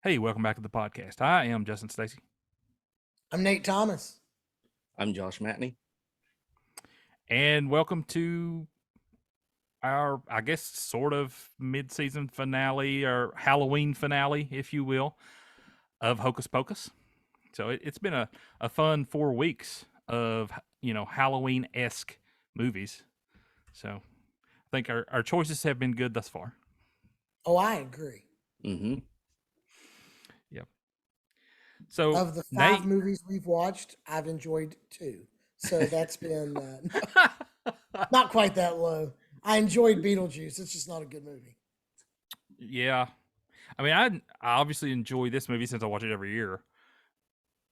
Hey, welcome back to the podcast. I am Justin Stacy. I'm Nate Thomas. I'm Josh Matney. And welcome to our, I guess, sort of mid-season finale or Halloween finale, if you will, of Hocus Pocus. So it's been a fun 4 weeks of, Halloween-esque movies. So I think our choices have been good thus far. Oh, I agree. Mm-hmm. Yep. So of the 5 movies we've watched, I've enjoyed 2. So that's been not quite that low. I enjoyed Beetlejuice. It's just not a good movie. Yeah. I mean, I obviously enjoy this movie since I watch it every year.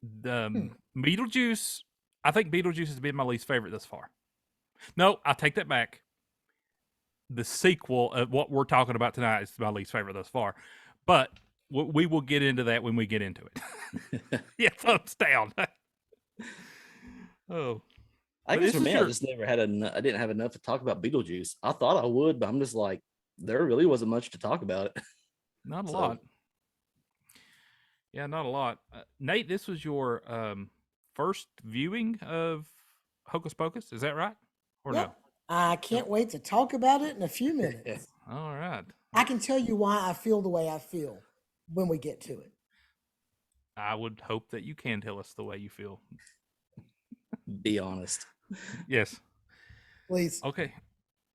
Beetlejuice, I think Beetlejuice has been my least favorite thus far. No, I take that back. The sequel of what we're talking about tonight is my least favorite thus far. But we will get into that when we get into it. Yeah, thumbs down. Oh. I guess for me, I just never had I didn't have enough to talk about Beetlejuice. I thought I would, but I'm just like, there really wasn't much to talk about it. Not a lot. Yeah, not a lot. Nate, this was your first viewing of Hocus Pocus. Is that right? Or no? I can't wait to talk about it in a few minutes. All right. I can tell you why I feel the way I feel when we get to it. I would hope that you can tell us the way you feel. Be honest. Yes. Please. Okay.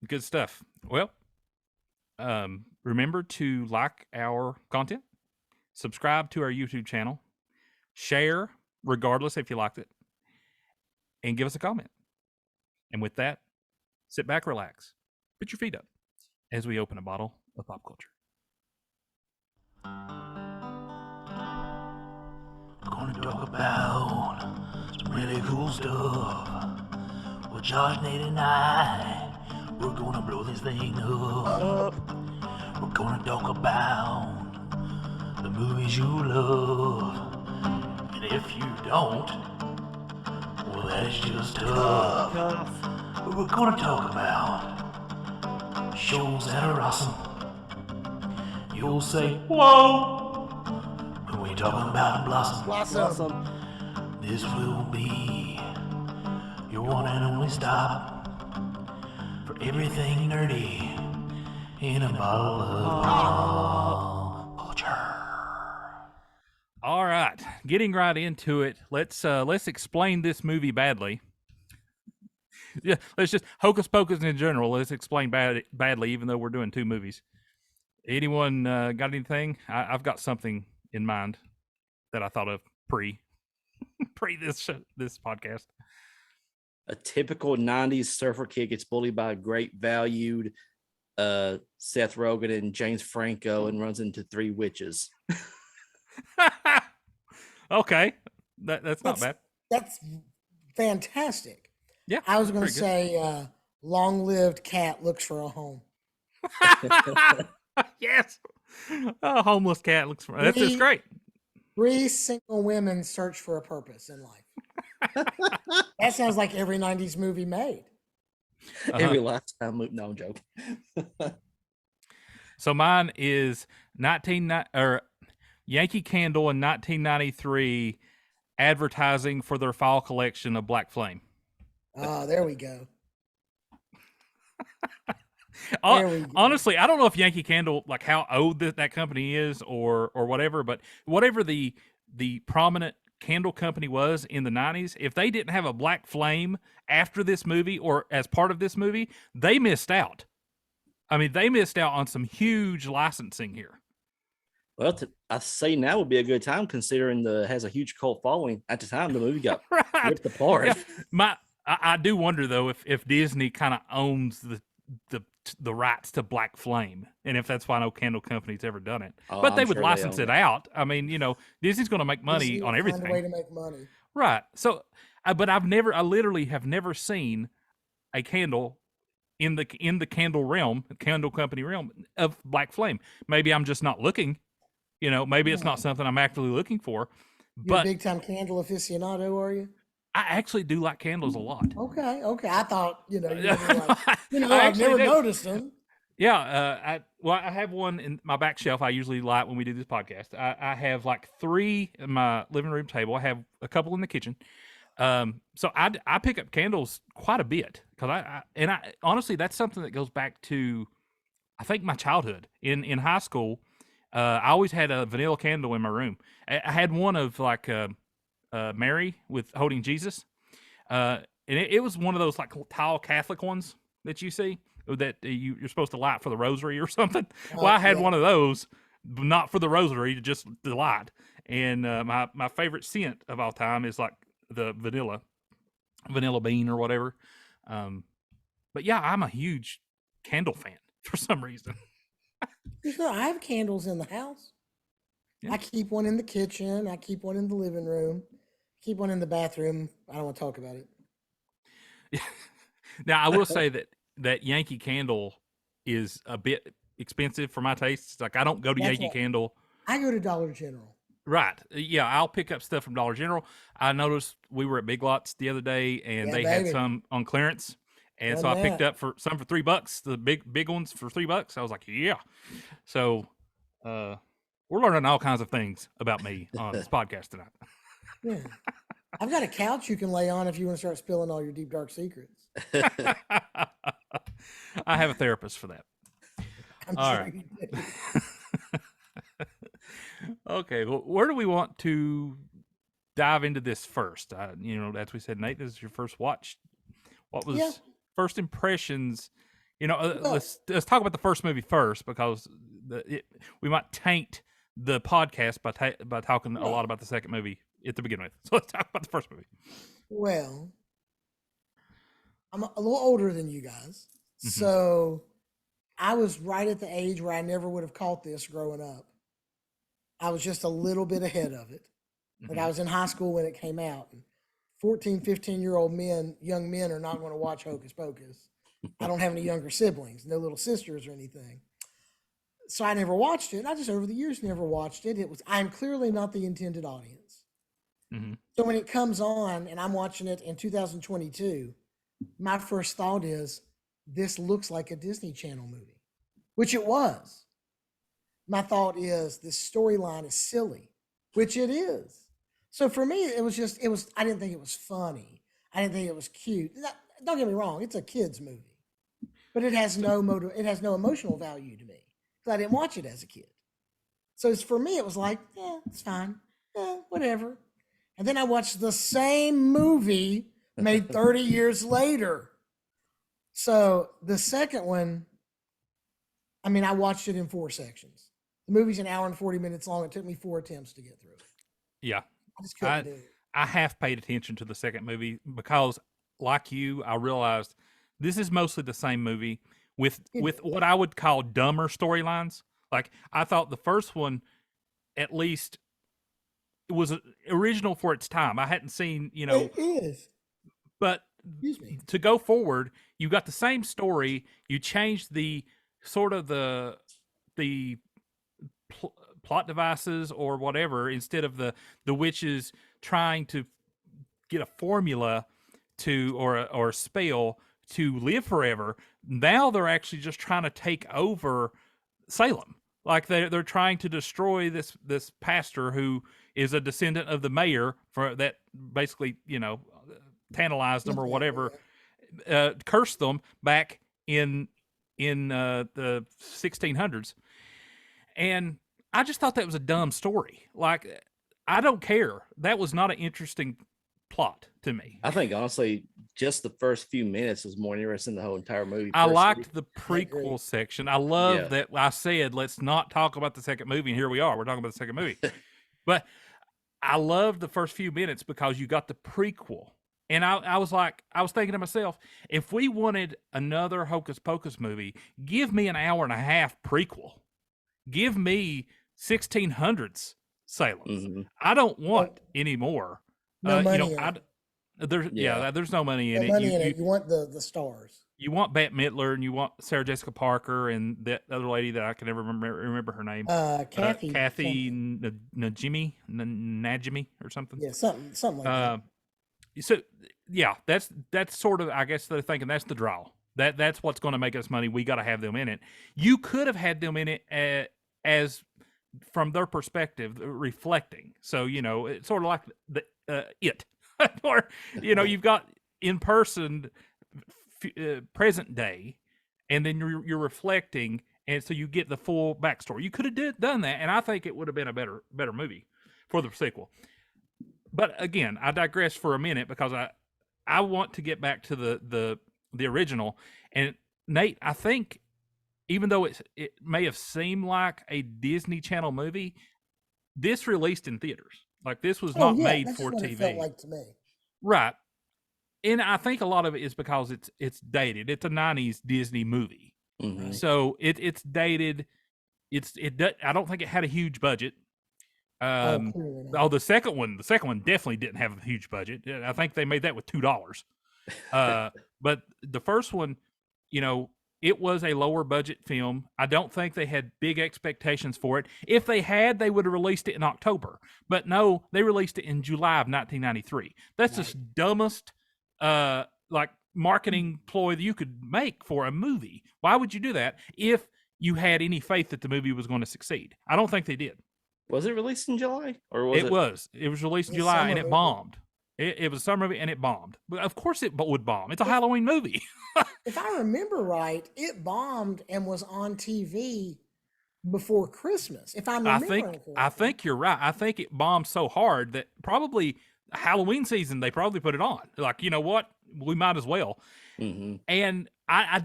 Good stuff. Well, remember to like our content, subscribe to our YouTube channel, share, regardless if you liked it, and give us a comment. And with that, sit back, relax, put your feet up as we open a bottle of pop culture. Gonna talk about some really cool stuff. Well, Josh, Nate, and I, we're gonna blow this thing up. We're gonna talk about the movies you love. And if you don't, well, that's just tough. But we're gonna talk about shows that are awesome. You'll say, whoa, when we talking about Blossom. This will be your one and only stop for everything nerdy in a bottle of pop culture. All right, getting right into it. Let's explain this movie badly. Yeah, let's just Hocus Pocus in general. Let's explain badly, even though we're doing 2 movies. Anyone got anything? I've got something in mind that I thought of pre this podcast. A typical 90s surfer kid gets bullied by a great valued Seth Rogen and James Franco and runs into 3 witches. Okay, that's not bad. That's fantastic. Yeah, I was going to say, long-lived cat looks for a home. Yes, a homeless cat looks for. That's just great. 3 single women search for a purpose in life. That sounds like every 90s movie made. Every Lifetime movie. No, I'm joking. So mine is Yankee Candle in 1993 advertising for their fall collection of Black Flame. Oh, there we go. Honestly, I don't know if Yankee Candle, like how old that company is or whatever, but whatever the prominent candle company was in the 90s, if they didn't have a Black Flame after this movie or as part of this movie, they missed out. I mean, they missed out on some huge licensing here. Well, I say now would be a good time considering has a huge cult following. At the time, the movie got ripped apart. Yeah. I do wonder though if Disney kind of owns the rights to Black Flame, and if that's why no candle company's ever done it. But they would license it out. I mean, Disney's going to make money on everything. Find a way to make money, right? So, but I literally have never seen a candle in the candle realm, candle company realm of Black Flame. Maybe I'm just not looking. Maybe it's not something I'm actively looking for. You're a big time candle aficionado, are you? I actually do like candles a lot. Okay. I thought, I've never noticed them. Yeah, Well, I have one in my back shelf. I usually light when we do this podcast. I have like 3 in my living room table. I have a couple in the kitchen. So I pick up candles quite a bit because I honestly, that's something that goes back to, I think, my childhood. In high school, I always had a vanilla candle in my room. I had one of like Mary with holding Jesus, and it was one of those like tall Catholic ones that you see that you're supposed to light for the rosary or something. Well, I had Yeah. one of those, not for the rosary, just the light. And my favorite scent of all time is like the vanilla bean or whatever. But yeah, I'm a huge candle fan for some reason. I have candles in the house. Yeah. I keep one in the kitchen. I keep one in the living room. Keep one in the bathroom. I don't want to talk about it. Now I will say that Yankee Candle is a bit expensive for my tastes. Like I don't go to That's Yankee what- Candle. I go to Dollar General. Right. Yeah, I'll pick up stuff from Dollar General. I noticed we were at Big Lots the other day and Yeah, they had baby. some on clearance. And so Run I picked that. up for some for $3, the big ones for $3. I was like, yeah. So we're learning all kinds of things about me on this podcast tonight. Yeah. I've got a couch you can lay on if you want to start spilling all your deep, dark secrets. I have a therapist for that. I'm All sure right. you do. Okay, well, where do we want to dive into this first? As we said, Nate, this is your first watch. What was Yeah. first impressions? Well- Let's talk about the first movie first because we might taint the podcast by talking a lot about the second movie at the beginning with. So let's talk about the first movie. Well, I'm a little older than you guys. Mhm. So I was right at the age where I never would have caught this growing up. I was just a little bit ahead of it. Like I was in high school when it came out. And 14, 15-year-old young men are not going to watch Hocus Pocus. I don't have any younger siblings, no little sisters or anything. So I never watched it. I just over the years never watched it. I'm clearly not the intended audience. Mhm. So when it comes on and I'm watching it in 2022, my first thought is, this looks like a Disney Channel movie, which it was. My thought is, this storyline is silly, which it is. So for me, I didn't think it was funny. I didn't think it was cute. Don't get me wrong, it's a kid's movie, but it has no emotional value to me because I didn't watch it as a kid. So for me, it was like, yeah, it's fine. Yeah, whatever. And then I watched the same movie made 30 years later. So the second one, I watched it in 4 sections. The movie's an hour and 40 minutes long. It took me 4 attempts to get through it. Yeah. I just couldn't do it. I have paid attention to the second movie because, like you, I realized this is mostly the same movie with what I would call dumber storylines. Like I thought the first one, at least, it was original for its time. I hadn't seen, It is. but Excuse me. to go forward, you got the same story. You changed the sort of the plot devices or whatever. Instead of the witches trying to get a formula or a spell to live forever, now they're actually just trying to take over Salem. Like they're trying to destroy this pastor who is a descendant of the mayor for that basically tantalized them or whatever, cursed them back in the 1600s. And I just thought that was a dumb story. Like, I don't care. That was not an interesting plot to me. I think honestly, just the first few minutes was more interesting than the whole entire movie. I personally. liked the agree. prequel section. I love Yeah. that I said, let's not talk about the second movie. And here we are. We're talking about the second movie. But I loved the first few minutes because you got the prequel. And I was thinking to myself, if we wanted another Hocus Pocus movie, give me an hour and a half prequel. Give me 1600s Salem. Mhm. I don't want any more. No money in it. There's no money in No it. money in it. You want the stars. You want Bette Midler and you want Sarah Jessica Parker and that other lady that I can never remember her name. Kathy. Kathy something. Najimy or something. Yeah, something like that. So yeah, that's sort of, I guess they're thinking that's the draw. That's what's going to make us money. We got to have them in it. You could have had them in it as from their perspective, reflecting. So it's sort of like the it, or you've got in person, present day, and then you're reflecting, and so you get the full backstory. You could have done that, and I think it would have been a better movie for the sequel. But again, I digress for a minute because I want to get back to the original. And Nate, I think even though it may have seemed like a Disney Channel movie, this released in theaters. Like this was not made that's for what TV. It felt like to me. Right. And I think a lot of it is because it's dated. It's a 90s Disney movie. Mhm. So it's dated. I don't think it had a huge budget. Clearly not. The second one definitely didn't have a huge budget. I think they made that with $2. But the first one, it was a lower budget film. I don't think they had big expectations for it. If they had, they would have released it in October. But no, they released it in July of 1993. That's the dumbest marketing ploy that you could make for a movie. Why would you do that if you had any faith that the movie was going to succeed? I don't think they did. Was it released in July, or was it? It was released in July and it bombed. It was a summer movie and it bombed. But of course it would bomb. It's a Halloween movie. If I remember right, it bombed and was on TV before Christmas. If I'm remembering correctly. I think you're right. I think it bombed so hard that probably Halloween season they probably put it on. Like, you know what? We might as well. Mm-hmm. And I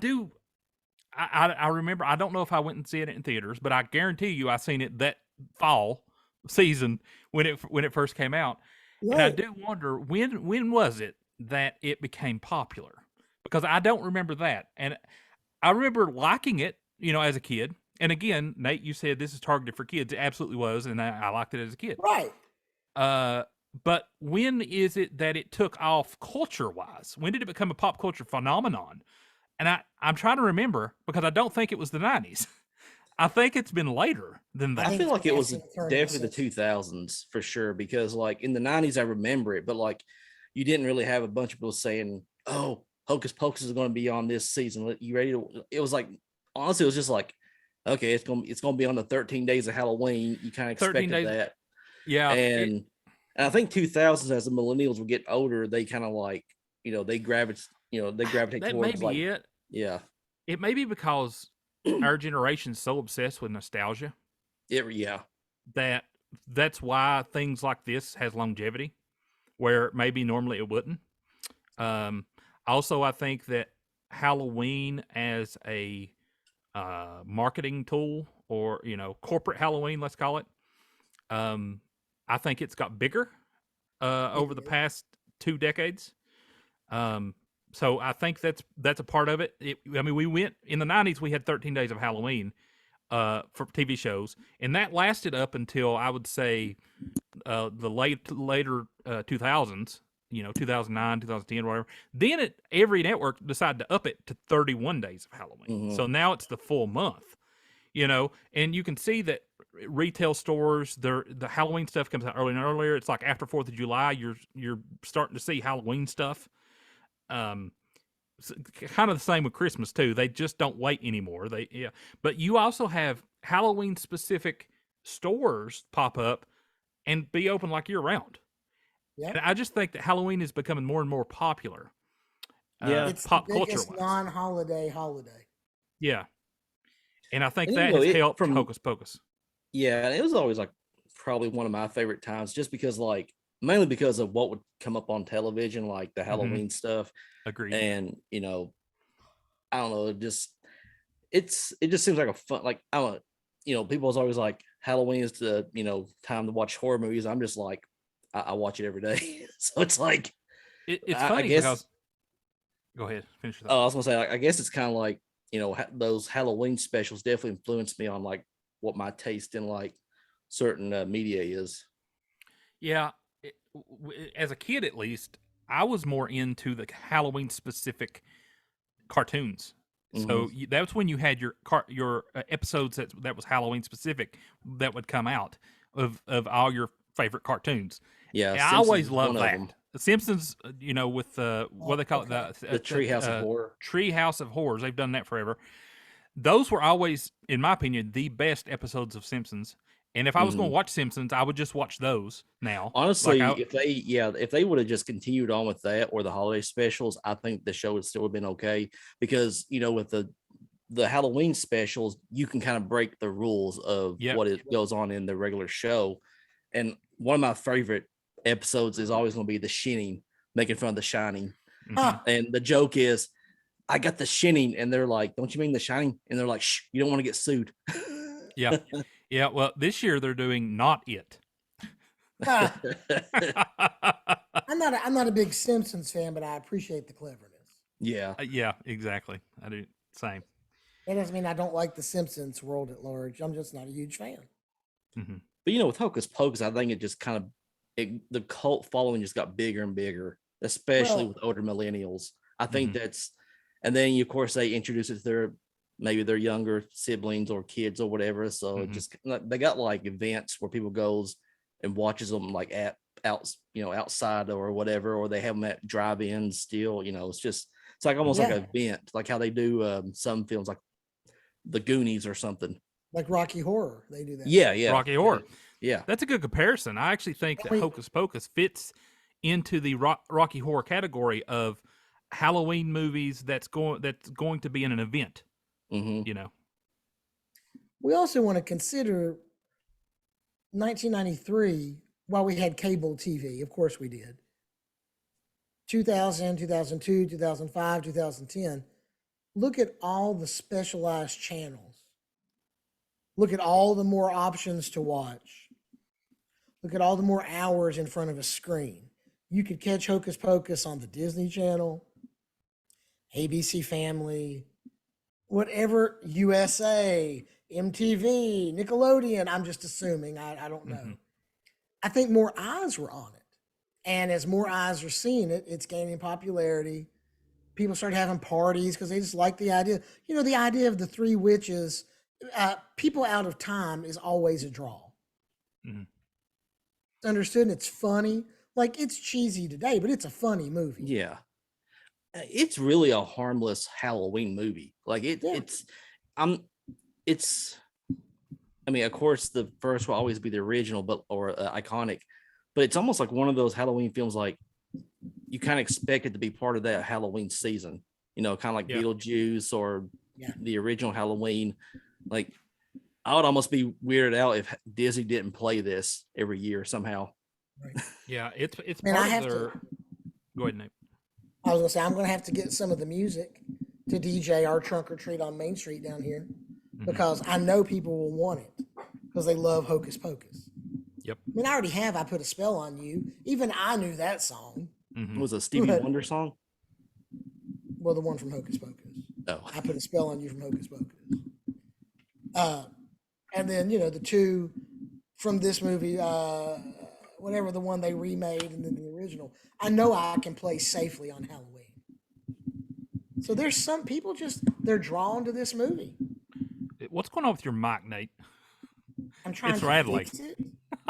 remember, I don't know if I went and see it in theaters, but I guarantee you I seen it that fall season when it first came out. Right. And I do wonder when was it that it became popular? Because I don't remember that. And I remember liking it, as a kid. And again, Nate, you said this is targeted for kids. It absolutely was, and I liked it as a kid. Right. But when is it that it took off culture-wise? When did it become a pop culture phenomenon? And I'm trying to remember because I don't think it was the 90s. I think it's been later than that. I feel like it was definitely the 2000s for sure, because like in the 90s, I remember it, but like you didn't really have a bunch of people saying, oh, Hocus Pocus is going to be on this season. You ready to? It was like, honestly, it was just like, okay, it's going to be on the 13 days of Halloween. You kind of expected that. Yeah. And I think 2000s, as the millennials would get older, they kind of like, they gravitate that towards may be like, it. Yeah. It may be because our generation's so obsessed with nostalgia. That's why things like this has longevity, where maybe normally it wouldn't. Also, I think that Halloween as a marketing tool, or corporate Halloween, let's call it. I think it's got bigger over the past 2 decades. So I think that's a part of it. We went in the 90s. We had 13 days of Halloween for TV shows, and that lasted up until I would say the later 2000s. 2009, 2010, whatever. Then every network decided to up it to 31 days of Halloween. Mm-hmm. So now it's the full month. And you can see that retail stores, the Halloween stuff comes out earlier and earlier. It's like after 4th of July, you're starting to see Halloween stuff. Kind of the same with Christmas too. They just don't wait anymore. But you also have Halloween specific stores pop up and be open like year round. Yeah, and I just think that Halloween is becoming more and more popular. It's pop the biggest non-holiday holiday. Yeah, and I think that has helped from Hocus Pocus. Yeah, and it was always like probably one of my favorite times, just because mainly because of what would come up on television, like the Halloween stuff. Agreed. And I don't know, it just seems like a fun, like I don't know, people's always like Halloween is the time to watch horror movies. I'm just like I watch it every day, so it's like it's funny. I guess, because go ahead, finish that. I was gonna say, I guess it's kind of like those Halloween specials definitely influenced me on like what my taste in like certain media is. Yeah. As a kid, at least, I was more into the Halloween specific cartoons. Mm-hmm. So that's when you had your episodes that was Halloween specific that would come out of all your favorite cartoons. Yeah, I always loved that. Simpsons, with what they call it, The Treehouse of Horror. Treehouse of Horrors. They've done that forever. Those were always, in my opinion, the best episodes of Simpsons. And if I was going to watch Simpsons, I would just watch those now. Honestly, Like if they would have just continued on with that or the holiday specials, I think the show would still have been okay. Because with the Halloween specials, you can kind of break the rules of what it goes on in the regular show. And one of my favorite episodes is always going to be the Shining, making fun of the Shining. And the joke is, I got the Shining, and they're like, "Don't you mean the Shining?" And they're like, "Shh, you don't want to get sued." Yeah. Yeah. Well, this year they're doing Not It. I'm not a big Simpsons fan, but I appreciate the cleverness. Yeah. Yeah, exactly. I do. Same. That doesn't mean I don't like the Simpsons world at large. I'm just not a huge fan. Mm-hmm. But with Hocus Pocus, I think it just kind of the cult following just got bigger and bigger, especially with older millennials. I think that's, and then of course they introduce it to maybe their younger siblings or kids or whatever. So it just, they got like events where people goes and watches them like outside or whatever, or they have them at drive-ins still. It's like almost like an event, like how they do some films like The Goonies or something. Like Rocky Horror, they do that. Yeah. Rocky Horror. Yeah. That's a good comparison. I actually think that Hocus Pocus fits into the Rocky Horror category of Halloween movies that's going to be in an event. We also want to consider 1993, while we had cable TV, of course we did. 2000, 2002, 2005, 2010. Look at all the specialized channels. Look at all the more options to watch. Look at all the more hours in front of a screen. You could catch Hocus Pocus on the Disney Channel, ABC Family, whatever, USA, MTV, Nickelodeon. I'm just assuming. I don't know. I think more eyes were on it. And as more eyes are seeing it, it's gaining popularity. People start having parties because they just like the idea. The idea of the three witches, people out of time is always a draw. It's understood and it's funny. Like, it's cheesy today, but it's a funny movie. Yeah. It's really a harmless Halloween movie. Like of course the first will always be the original, or iconic, but it's almost like one of those Halloween films, like you kind of expect it to be part of that Halloween season, kind of like Beetlejuice or the original Halloween. Like, I would almost be weirded out if Disney didn't play this every year somehow. Right. Yeah, it's Man, part of their. Go ahead, Nate. I was gonna say, I'm gonna have to get some of the music to DJ our trunk or treat on Main Street down here, because I know people will want it because they love Hocus Pocus. Yep. I mean, I already have I Put a Spell on You. Even I knew that song. It was a Stevie Wonder song? Well, the one from Hocus Pocus. Oh. I Put a Spell on You from Hocus Pocus. And then, the two from this movie, whatever the one they remade and then the original, I know I can play safely on Halloween. So there's some people they're drawn to this movie. What's going on with your mic, Nate? I'm trying It's to rattling. fix it.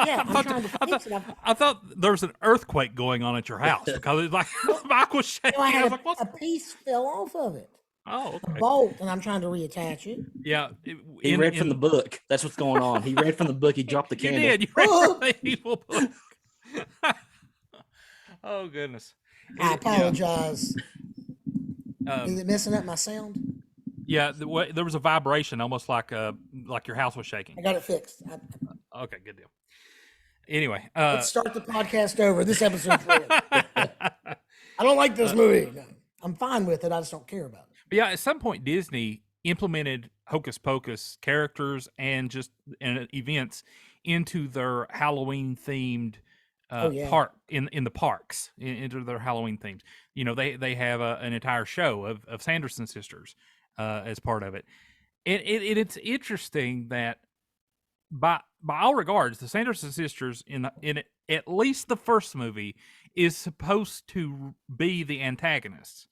Yeah, I'm trying to fix it. I thought there was an earthquake going on at your house because it's like mic was shaking. I I had was like, "What's?" a piece fell off of it. Oh, A okay. bolt, and I'm trying to reattach it. Yeah, He read from the book. That's what's going on. He read from the book. He dropped the You candle. did. You read from the evil book. Oh goodness. I apologize. Yeah. Is it messing up my sound? Yeah, there was a vibration, almost like your house was shaking. I got it fixed. Okay, good deal. Anyway, Let's start the podcast over. This episode. I don't like this movie. No, I'm fine with it. I just don't care about it. but yeah, at some point Disney implemented Hocus Pocus characters and events into their Halloween themed part in the parks, into their Halloween themes. They have an entire show of Sanderson sisters as part of it. It's interesting that by all regards, the Sanderson sisters in at least the first movie is supposed to be the antagonists,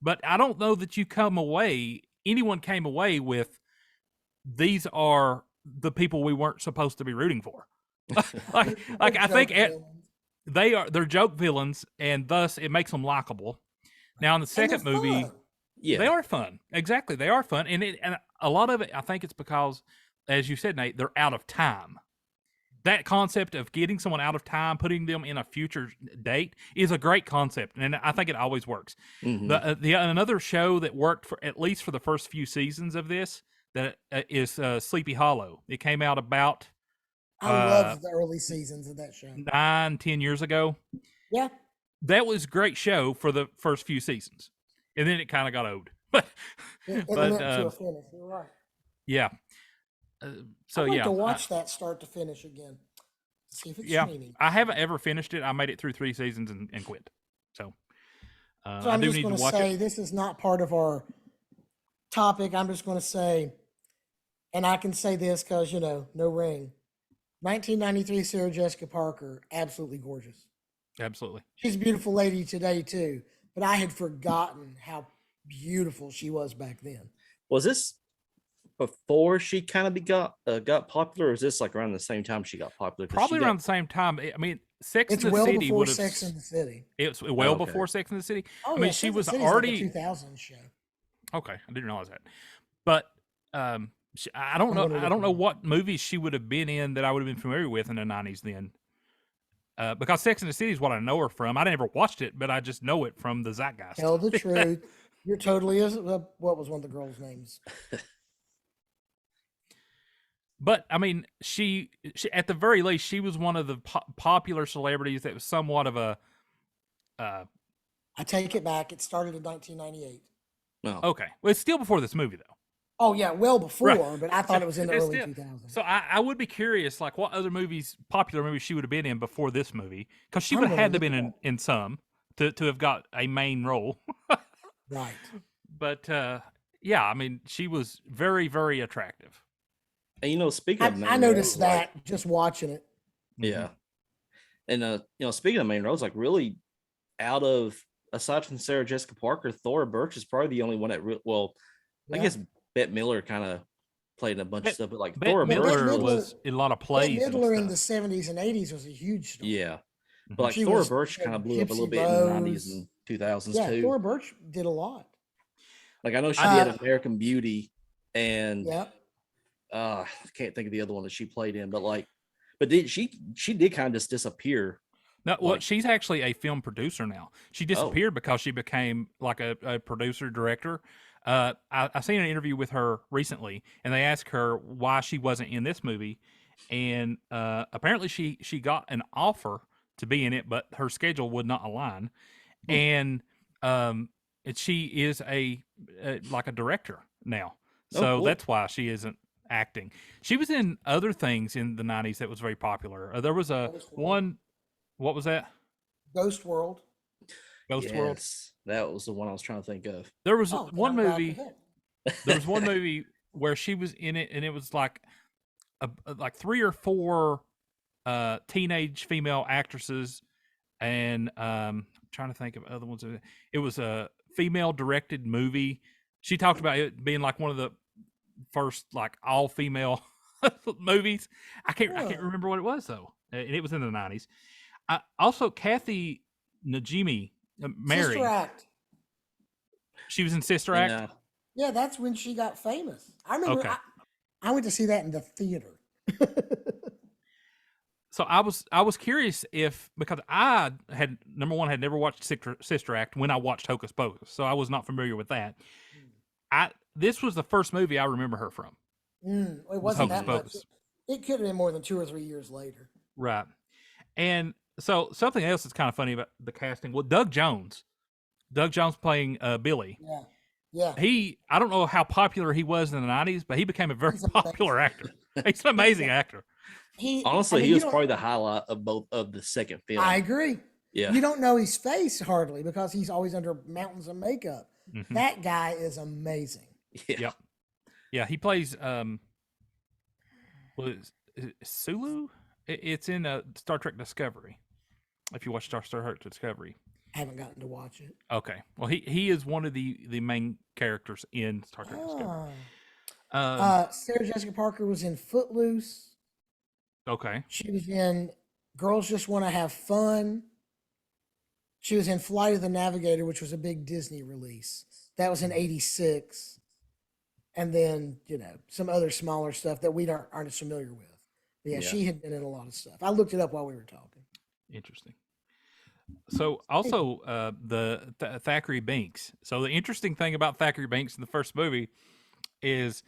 but I don't know that anyone came away with these are the people we weren't supposed to be rooting for. like I think they're joke villains, and thus it makes them likable. Now in the And they're second movie, fun. Yeah. they are fun. Exactly, they are fun, and a lot of it, I think it's because, as you said, Nate, they're out of time. That concept of getting someone out of time, putting them in a future date, is a great concept, and I think it always works. Mhm. The another show that worked for at least for the first few seasons of this that is Sleepy Hollow. It came out about I loved the early seasons of that show. 9-10 years ago. Yeah. That was a great show for the first few seasons, and then it kind of got old. But It but went to a finish. You're right. yeah. So I'd like yeah, to watch that start to finish again. See if it's yeah. streaming. I haven't ever finished it. I made it through 3 seasons and quit. So, So I I'm do just need going to to watch say it. this is not part of our topic. I'm just going to say, and I can say this because, no ring. 1993 Sarah Jessica Parker, absolutely gorgeous. Absolutely. She's a beautiful lady today too, but I had forgotten how beautiful she was back then. Was this before she kind of got popular, or is this like around the same time she got popular? 'Cause Probably she around got, the same time. I mean, Sex It's in the well City before would have. Sex in the City. It's well Okay. before Sex in the City. Oh, I mean, yeah, she Sex and was the City's already like a 2000 show. okay. I didn't realize that, but I don't I'm know. gonna I look don't it know up. what movies she would have been in that I would have been familiar with in the 90s then. Because Sex in the City is what I know her from. I never watched it, but I just know it from the zeitgeist. Tell the truth. You're totally what was one of the girls' names? But I mean, she at the very least, she was one of the popular celebrities that was somewhat of a. I take it back. It started in 1998. no. Okay, well, it's still before this movie though. Oh yeah, well before, Right. but I thought it was in the It's early still- 2000s. So I would be curious, like what other movies, popular movies, she would have been in before this movie, because she I'm would have gonna had to look been it up. in some to have got a main role. Right. But yeah, I mean, she was very very attractive. And speaking of main I noticed roles, like, that just watching it. yeah. And speaking of main roles, like really aside from Sarah Jessica Parker, Thora Birch is probably the only one that I Yeah. guess Bette Miller kind of played in a bunch of stuff, but like Bette Thora Bette Birch Miller Midler- was in a lot of Bette plays and Midler in the stuff. 70s and 80s was a huge star. yeah. Mhm. But like She Thora was Birch kind of blew up a little Gypsy bit in the Rose. 90s and 2000s Yeah, too. Thora Birch did a lot. Like I know she did Uh, American Beauty and Yeah. I can't think of the other one that she played in, but she did kind of just disappear. No, well, like- she's actually a film producer now. She disappeared because she became like a producer director. I seen an interview with her recently, and they asked her why she wasn't in this movie, and apparently she got an offer to be in it, but her schedule would not align, and she is like a director now, so cool. that's why she isn't acting. She was in other things in the 90s that was very popular. There was a Ghost World. one. What was that? Ghost World. Ghost World. Yes, that was the one I was trying to think of. There was Oh, one I'm back movie. ahead. There was one movie where she was in it, and it was like like 3 or 4 teenage female actresses, and trying to think of other ones. It was a female directed movie. She talked about it being like one of the first like all female movies. I can't Huh. remember what it was though. And it was in the 90s. Also, Kathy Najimy, Mary. Sister Act. She was in Sister And, Act. Yeah, that's when she got famous. I remember Okay. I went to see that in the theater. So I was curious if, because I had number one had never watched Sister Act when I watched Hocus Pocus, so I was not familiar with that. This was the first movie I remember her from. It wasn't Hocus that much. Pocus. It could have been more than 2 or 3 years later. Right. And so something else that's kind of funny about the casting. Well, Doug Jones playing Billy. Yeah. Yeah. I don't know how popular he was in the 90s, but he became a very He's amazing. popular actor. He's an amazing actor. honestly, I mean, he you was don't- probably the highlight of both of the second film. I agree. Yeah. You don't know his face hardly because he's always under mountains of makeup. Mhm. That guy is amazing. Yeah. Yep. Yeah, he plays is it Sulu? It's in Star Trek Discovery. If you watch Star Trek Discovery. I haven't gotten to watch it. Okay. Well, he is one of the main characters in Star Trek Discovery. Ah. Sarah Jessica Parker was in Footloose. Okay. She was in Girls Just Want to Have Fun. She was in Flight of the Navigator, which was a big Disney release. That was in '86. And then, some other smaller stuff that we aren't as familiar with. But yeah, Yeah. she had been in a lot of stuff. I looked it up while we were talking. Interesting. So also the Thackeray Binks. So the interesting thing about Thackeray Binks in the first movie is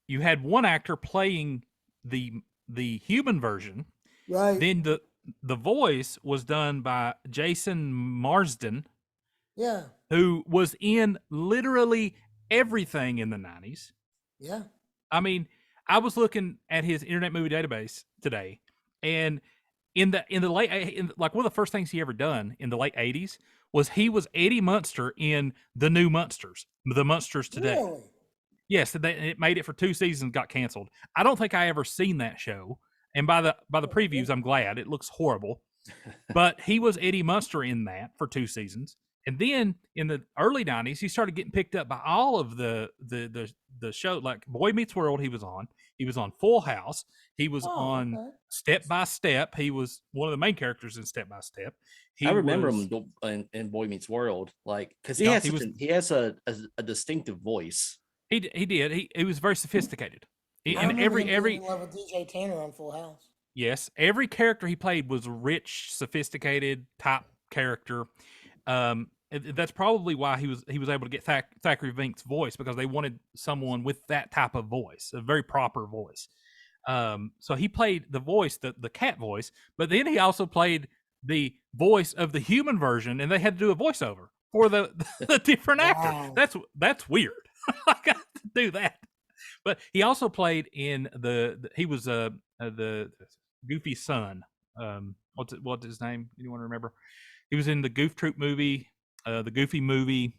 you had one actor playing the human version. Right. Then the voice was done by Jason Marsden, Yeah. who was in literally everything in the 90s. Yeah. I mean, I was looking at his Internet Movie Database today, and in the like one of the first things he ever done in the late 80s was he was Eddie Munster in The New Munsters, The Munsters Today. Really? Yes, it made it for 2 seasons, got canceled. I don't think I ever seen that show, and by the previews, I'm glad. It looks horrible, but he was Eddie Munster in that for 2 seasons, and then in the early 90s, he started getting picked up by all of the show, like Boy Meets World. He was on Full House. He was on okay. Step by Step. He was one of the main characters in Step by Step. I remember him in Boy Meets World, like because he has a distinctive voice. He did. He was very sophisticated. I And remember every him being in love with DJ Tanner on Full House. yes, every character he played was a rich, sophisticated type character. That's probably why he was able to get Thackeray Binks' voice, because they wanted someone with that type of voice, a very proper voice. So he played the voice, the cat voice, but then he also played the voice of the human version, and they had to do a voiceover for the different actor. That's weird. I got to do that. But he also played in he was the Goofy son. What's his name? Anyone remember? He was in the Goof Troop movie, the Goofy movie.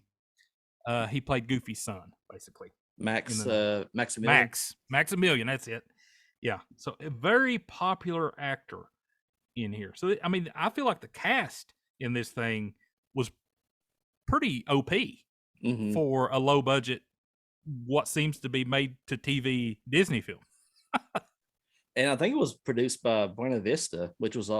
He played Goofy's son, basically. Maximilian. Maximilian, that's it. Yeah. So a very popular actor in here. So I mean, I feel like the cast in this thing was pretty OP for a low budget, what seems to be made to TV Disney film. And I think it was produced by Buena Vista, which was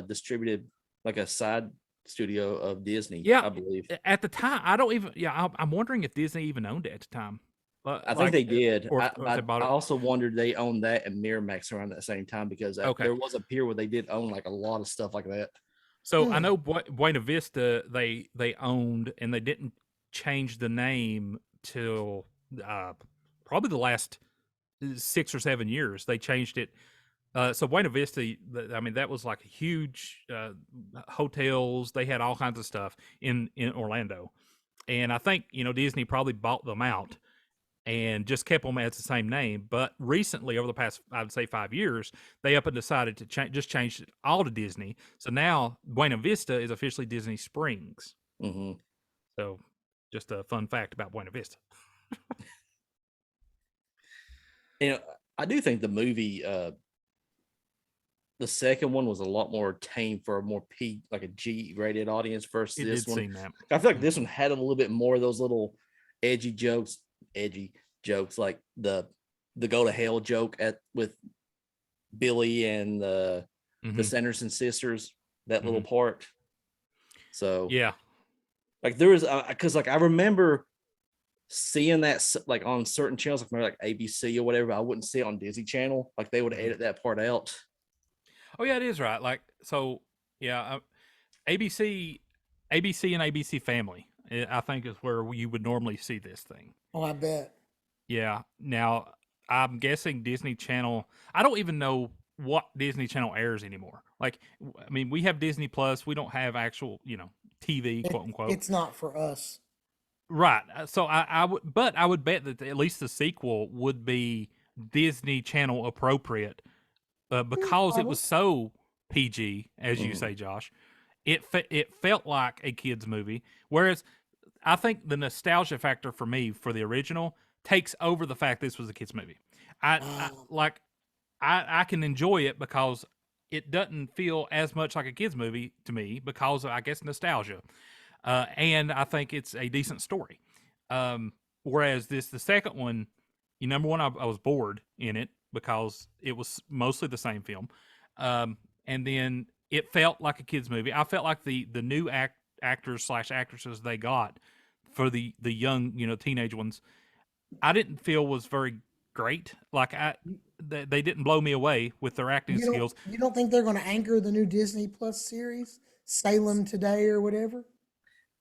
distributed like a side studio of Disney. Yeah, I believe at the time. I don't even. Yeah, I'm wondering if Disney even owned it at the time. I think they did. Or I also wondered they owned that and Miramax around that same time, because there was a period where they did own like a lot of stuff like that. So I know Buena Vista they owned, and they didn't change the name till probably the last 6 or 7 years. They changed it. So Buena Vista, I mean, that was like huge hotels. They had all kinds of stuff in Orlando, and I think Disney probably bought them out and just kept them as the same name. But recently, over the past, I would say 5 years, they up and decided to change it all to Disney. So now Buena Vista is officially Disney Springs. Mm-hmm. So just a fun fact about Buena Vista. I do think the movie, the second one was a lot more tame for a more like a G-rated audience versus this one. Seem that. I feel like this one had a little bit more of those little edgy jokes, like the go to hell joke with Billy and the Sanderson sisters, that little part. So yeah, like there was because like I remember seeing that like on certain channels, like ABC or whatever. I wouldn't see it on Disney Channel. Like they would edit that part out. Oh yeah, it is right. Like so, yeah. ABC and ABC Family, I think, is where you would normally see this thing. Oh, I bet. Yeah. Now I'm guessing Disney Channel. I don't even know what Disney Channel airs anymore. Like, I mean, we have Disney Plus. We don't have actual, TV, quote unquote. It's not for us. Right. So I would bet that at least the sequel would be Disney Channel appropriate, because it was so PG, as you say, Josh. It felt like a kids movie, whereas I think the nostalgia factor for me for the original takes over the fact this was a kids movie. I can enjoy it because it doesn't feel as much like a kids movie to me, because of, I guess, nostalgia. And I think it's a decent story. Whereas the second one, number one, I was bored in it because it was mostly the same film. And then it felt like a kids movie. I felt like the new actors / actresses they got for the young, teenage ones, I didn't feel was very great. Like they didn't blow me away with their acting skills. You don't think they're going to anchor the new Disney Plus series, Salem Today or whatever?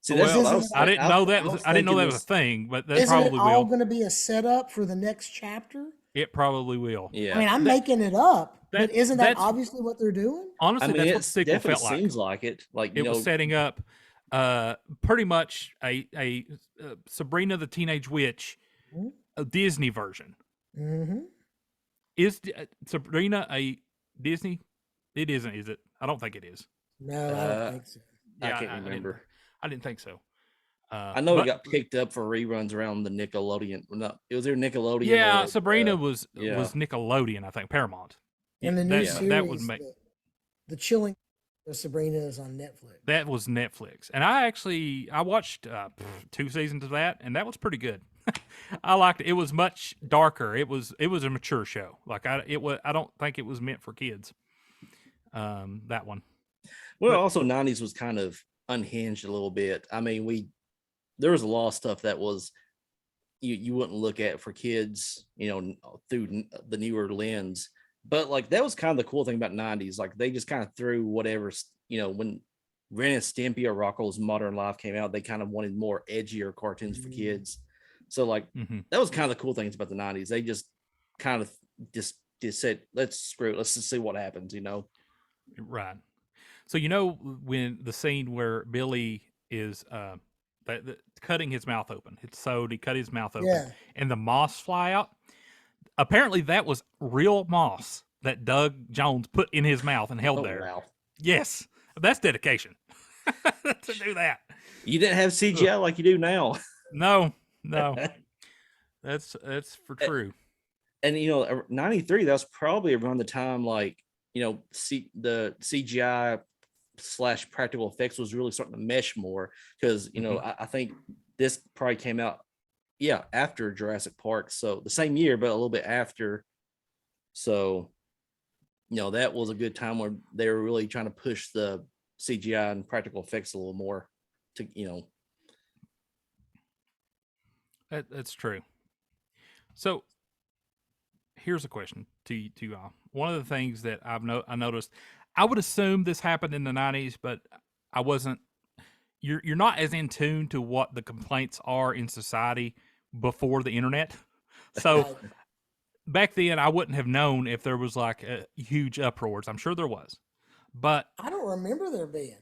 See, that's Well, what I was. I didn't know that was. I didn't know that was a thing, but that probably it all will. going to be a setup for the next chapter? It probably will. Yeah. I mean, I'm making it up, but isn't that obviously what they're doing? Honestly, I mean, that's what the sequel definitely felt like. seems like it. Like It was setting up pretty much a Sabrina the Teenage Witch, a Disney version. Mm-hmm. Is Sabrina a Disney? It isn't, is it? I don't think it is. No, I don't think so. I can't remember. I didn't think so. I know it got picked up for reruns around the Nickelodeon. No, it was their Nickelodeon. Yeah, or, Sabrina was Nickelodeon, I think, Paramount. And the new series, that was the Chilling of Sabrina is on Netflix. That was Netflix, and I watched 2 seasons of that, and that was pretty good. I liked it. It was much darker. It was a mature show. Like I don't think it was meant for kids. That one. Well, also 90s was kind of unhinged a little bit. I mean, there was a lot of stuff that was you wouldn't look at for kids, through the newer lens. But like that was kind of the cool thing about 90s. Like they just kind of threw whatever, when Ren and Stimpy or Rocko's Modern Life came out, they kind of wanted more edgier cartoons for kids. So like that was kind of the cool things about the 90s. They just kind of just said, let's just see what happens, Right. So when the scene where Billy is cutting his mouth open, it's sewed, he cut his mouth open, and the moths fly out. Apparently that was real moths that Doug Jones put in his mouth and held there. Wow. Yes, that's dedication to do that. You didn't have CGI like you do now. No, that's for true. And 93, that's probably around the time the CGI / practical effects was really starting to mesh more because I think this probably came out after Jurassic Park, so the same year but a little bit after. So that was a good time where they were really trying to push the CGI and practical effects a little more to That's true. So here's a question to y'all. One of the things that I noticed, I would assume this happened in the 90s, but I wasn't. You're not as in tune to what the complaints are in society before the internet. So back then, I wouldn't have known if there was like a huge uproars. I'm sure there was, but I don't remember there being.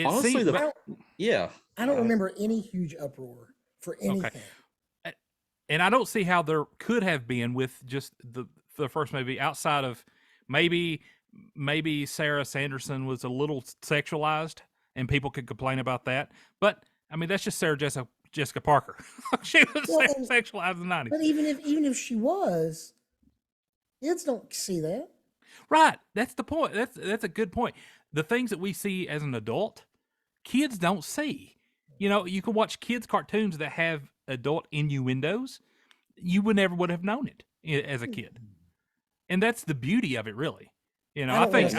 Honestly, I don't remember any huge uproar for anything. Okay. And I don't see how there could have been with just the first movie, outside of maybe Sarah Sanderson was a little sexualized and people could complain about that. But I mean, that's just Sarah Jessica Parker. She was sexualized in the 90s. But even if she was, kids don't see that. Right. That's the point. That's a good point. The things that we see as an adult, kids don't see. You can watch kids' cartoons that have adult innuendos. You would have known it as a kid. And that's the beauty of it, really. I think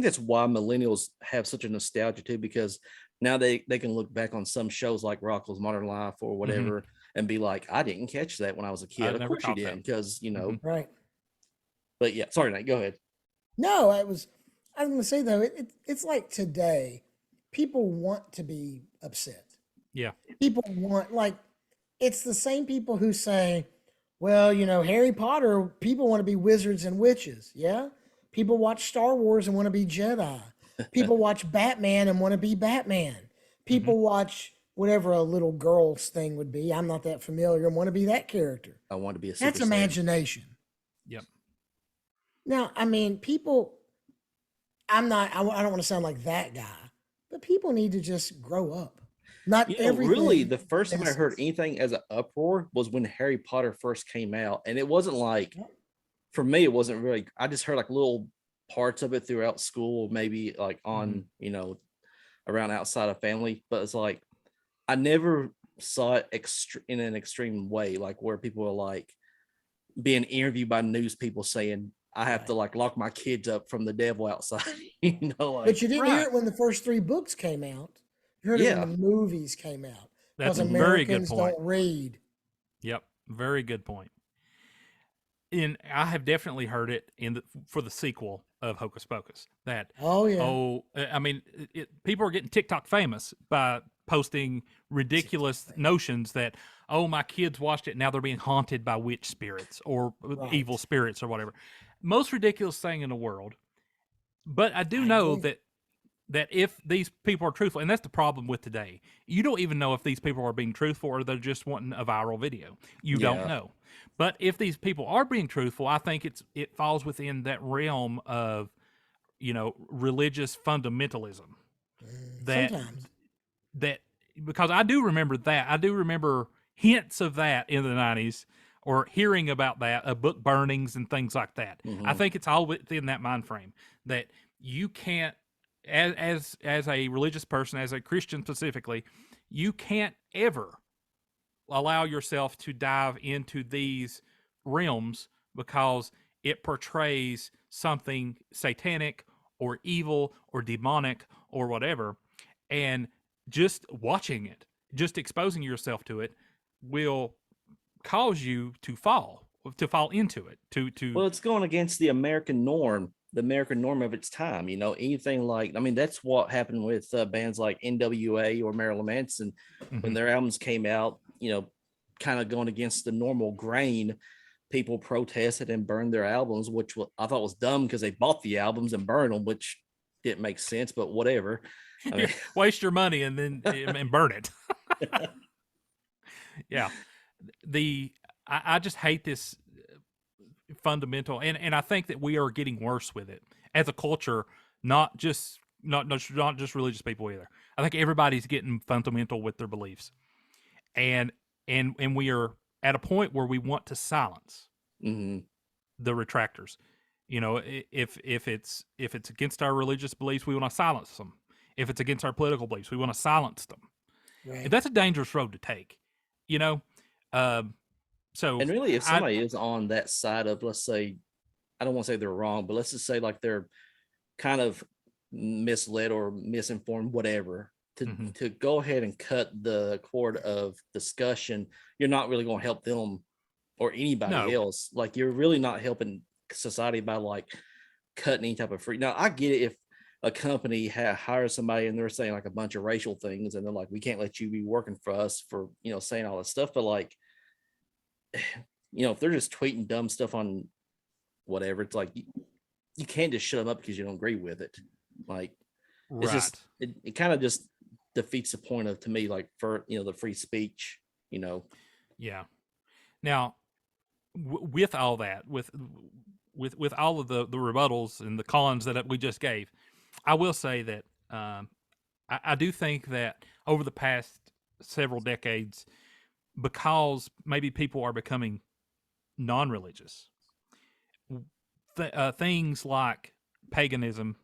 that's why millennials have such a nostalgia too, because now they can look back on some shows like Rocko's Modern Life or whatever and be like, I didn't catch that when I was a kid. Of course you didn't, because right. But yeah, sorry, Nate, go ahead. No, I was going to say though, it's like today, people want to be upset. Yeah. People want, it's the same people who say, well, Harry Potter, people want to be wizards and witches. Yeah. People watch Star Wars and want to be Jedi. People watch Batman and want to be Batman. People watch whatever a little girl's thing would be. I'm not that familiar and want to be that character. I want to be a That's imagination. Yep. Now, I mean, I don't want to sound like that guy, but people need to just grow up. Not everything. Really, the first time I heard anything as an uproar was when Harry Potter first came out. And it wasn't like, for me, it wasn't really, I just heard like little parts of it throughout school, maybe like on, around outside of family. But it's like, I never saw it in an extreme way, like where people are like being interviewed by news people saying, I have to like lock my kids up from the devil outside. Like, But you didn't hear Right. it when the first 3 books came out. You heard it yeah, when the movies came out That's because a very good Americans point. don't read. Yep, very good point. And I have definitely heard it for the sequel of Hocus Pocus. That Oh yeah, I mean, people are getting TikTok famous by posting ridiculous notions that my kids watched it, now they're being haunted by witch spirits or evil right. spirits or whatever. Most ridiculous thing in the world. But I do I know agree. that if these people are truthful, and that's the problem with today, you don't even know if these people are being truthful or they're just wanting a viral video. You don't yeah, know. But if these people are being truthful, I think it falls within that realm of religious fundamentalism. That Sometimes. that because I do remember that. I do remember hints of that in the 90s or hearing about that, book burnings and things like that. I hmm think it's all within that mind frame that you can't, as a religious person, as a Christian specifically, you can't ever allow yourself to dive into these realms because it portrays something satanic or evil or demonic or whatever. And just watching it, just exposing yourself to it will cause you to fall into it, to well, it's going against the American norm, the American norm of its time. Anything like, I mean, that's what happened with bands like NWA or Marilyn Manson when Mhm. their albums came out. Kind of going against the normal grain. People protested and burned their albums, which I thought was dumb because they bought the albums and burned them, which didn't make sense. But whatever. I mean, waste your money and then and burn it. Yeah. I just hate this fundamental, and I think that we are getting worse with it as a culture, not just religious people either. I think everybody's getting fundamental with their beliefs. And and we are at a point where we want to silence mhm. the retractors. If it's against our religious beliefs, we want to silence them. If it's against our political beliefs, we want to silence them. And Right. that's a dangerous road to take. You know, um, so And really, if I somebody is on that side of, let's say, I don't want to say they're wrong, but let's just say like they're kind of misled or misinformed, whatever, to mhm. to go ahead and cut the cord of discussion, you're not really going to help them or anybody No, else. Like, you're really not helping society by like cutting any type of free. Now, I get it if a company hires somebody and they're saying like a bunch of racial things and they're like, we can't let you be working for us for saying all this stuff, but like, if they're just tweeting dumb stuff on whatever, it's like you can't just shut them up because you don't agree with it. Like, it's just right. it kind of just defeats the point of, to me, like, for the free speech. Yeah. Now, with all that, with all of the rebuttals and the cons that we just gave, I will say that I do think that over the past several decades, because maybe people are becoming non-religious, things like paganism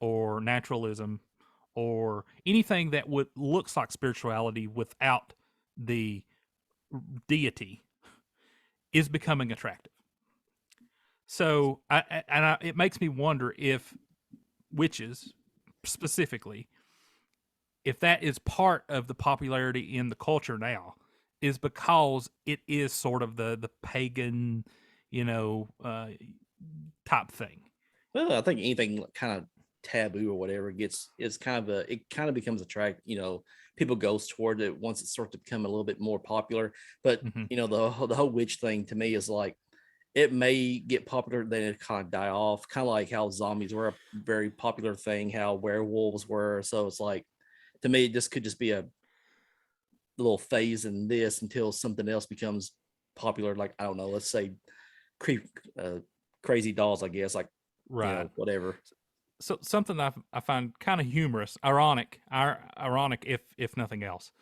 or naturalism or anything that would looks like spirituality without the deity is becoming attractive. So it makes me wonder if witches specifically, if that is part of the popularity in the culture now, is because it is sort of the pagan, you know, uh, type thing. Well, I think anything kind of taboo or whatever it kind of becomes attract. People goes toward it once it starts to become a little bit more popular. But Hmm. the whole witch thing to me is like, it may get popular, then it kind of die off, kind of like how zombies were a very popular thing, how werewolves were. So it's like, to me, this could just be a little phase in this until something else becomes popular. Like, I don't know, let's say creep uh, crazy dolls, I guess, like, Right. whatever. So something I find kind of humorous, ironic if nothing else,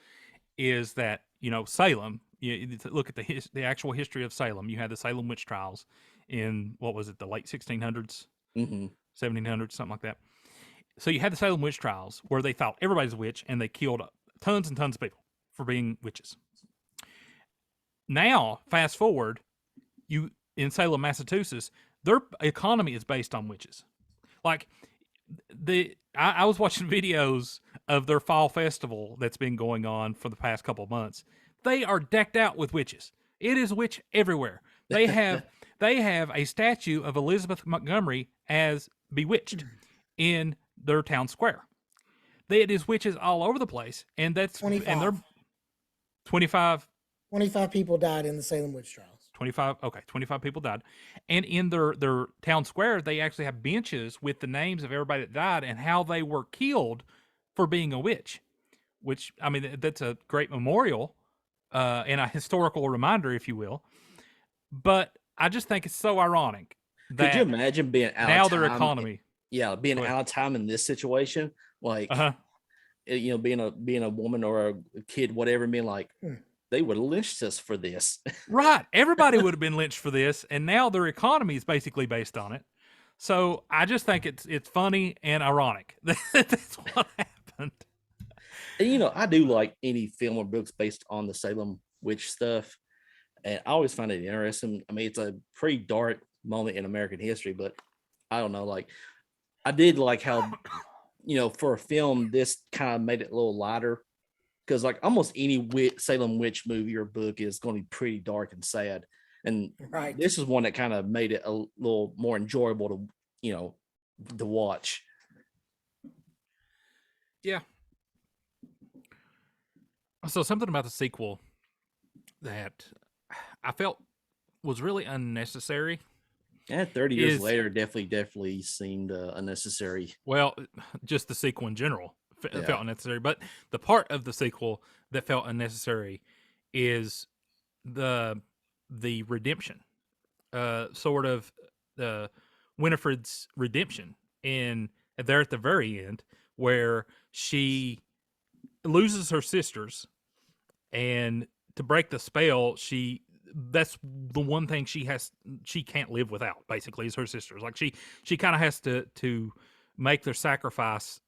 is that Salem. You look at the actual history of Salem. You had the Salem witch trials in what was it, the late 1600s, hmm 1700s, something like that. So you had the Salem witch trials where they thought everybody's a witch and they killed tons and tons of people for being witches. Now, fast forward, you in Salem, Massachusetts, their economy is based on witches. Like I was watching videos of their fall festival that's been going on for the past couple of months. They are decked out with witches. It is witch everywhere. They have a statue of Elizabeth Montgomery as bewitched in their town square. It is witches all over the place, and they're 25. 25 people died in the Salem witch trials. 25 people died. And in their town square, they actually have benches with the names of everybody that died and how they were killed for being a witch, which, I mean, that's a great memorial and a historical reminder, if you will. But I just think it's so ironic that could you imagine being out now of their time, economy. being out of time in this situation, like being a woman or a kid, whatever, and being like, they would have lynched us for this. Right. Everybody would have been lynched for this, and now their economy is basically based on it. So I just think it's funny and ironic. That's what happened. And I do like any film or books based on the Salem witch stuff. And I always find it interesting. I mean, it's a pretty dark moment in American history, but I don't know. Like, I did like how, for a film, this kind of made it a little lighter. Because like almost any Salem witch movie or book is going to be pretty dark and sad. And this is one that kind of made it a little more enjoyable to watch. Yeah. So something about the sequel that I felt was really unnecessary. Yeah, 30 years later, definitely seemed unnecessary. Well, just the sequel in general felt unnecessary. But the part of the sequel that felt unnecessary is the redemption, sort of Winifred's redemption, and there at the very end where she loses her sisters, and to break the spell, that's the one thing she can't live without, basically, is her sisters. Like she kind of has to make their sacrifice.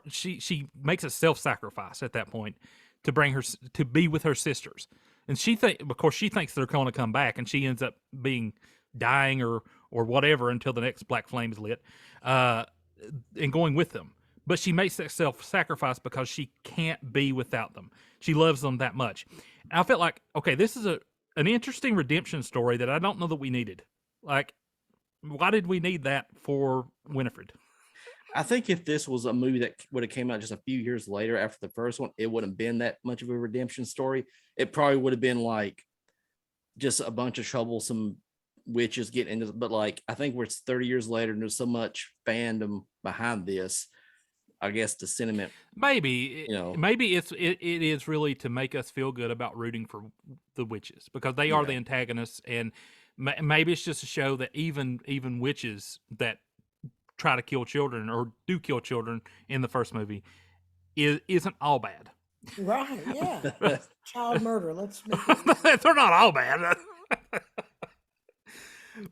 She makes a self-sacrifice at that point to bring her to be with her sisters, and of course she thinks they're going to come back, and she ends up dying or whatever until the next black flame is lit, and going with them. But she makes that self-sacrifice because she can't be without them. She loves them that much. And I felt like, okay, this is an interesting redemption story that I don't know that we needed. Like, why did we need that for Winifred? I think if this was a movie that would have came out just a few years later after the first one, it wouldn't have been that much of a redemption story. It probably would have been like just a bunch of troublesome witches getting into. But like, I think where it's 30 years later and there's so much fandom behind this, I guess the sentiment, maybe it is really to make us feel good about rooting for the witches because they are the antagonists, and maybe it's just to show that even witches that try to kill children or do kill children in the first movie isn't all bad. Right? Yeah. Child murder. Let's make it. They're not all bad.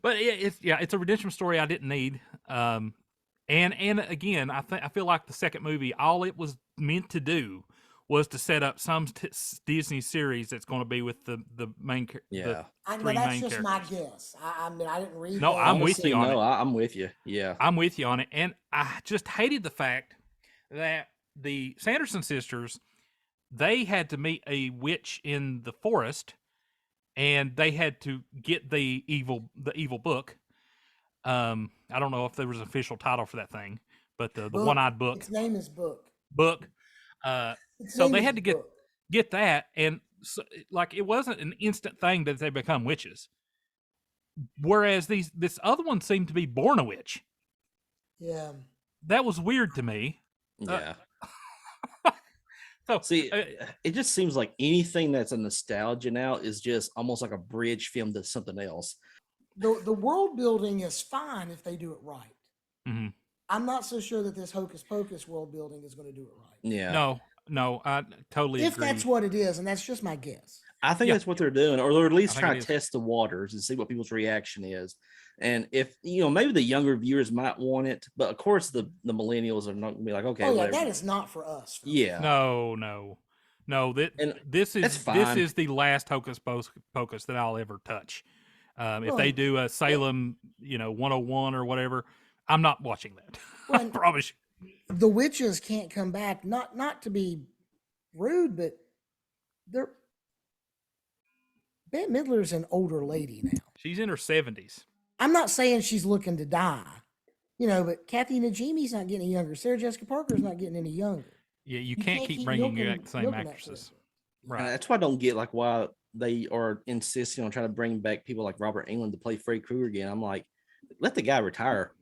But it's a redemption story I didn't need. And again, I feel like the second movie, all it was meant to do was to set up some Disney series that's going to be with the main yeah. That's just my guess. I mean, I didn't read. No, that. I'm with you on it. I'm with you. Yeah, I'm with you on it, and I just hated the fact that the Sanderson sisters, they had to meet a witch in the forest, and they had to get the evil book. I don't know if there was an official title for that thing, but the one-eyed book. Its name is Book. So they had to get that, and so, like, it wasn't an instant thing that they become witches. Whereas this other one seemed to be born a witch. Yeah, that was weird to me. Yeah. So see, it just seems like anything that's a nostalgia now is just almost like a bridge film to something else. The world building is fine if they do it right. Mm-hmm. I'm not so sure that this Hocus Pocus world building is going to do it right. Yeah. No, I totally agree. If that's what it is, and that's just my guess. I think that's what they're doing, or they're at least trying to test the waters and see what people's reaction is. And if maybe the younger viewers might want it, but of course the millennials are not going to be like, okay, whatever. That is not for us. Yeah. No. This is the last Hocus Pocus that I'll ever touch. If they Well, do a Salem, 101 or whatever, I'm not watching that. I Well, promise you. the witches can't come back. Not to be rude, but they're Bette Midler's an older lady now. She's in her 70s. I'm not saying she's looking to die, but Kathy Najimy's not getting any younger. Sarah Jessica Parker's not getting any younger. Yeah, you You can't keep bringing milking- back the same milking that actresses. character. And Right. that's why I don't get like why they are insisting on trying to bring back people like Robert Englund to play Freddy Krueger again. I'm like, let the guy retire.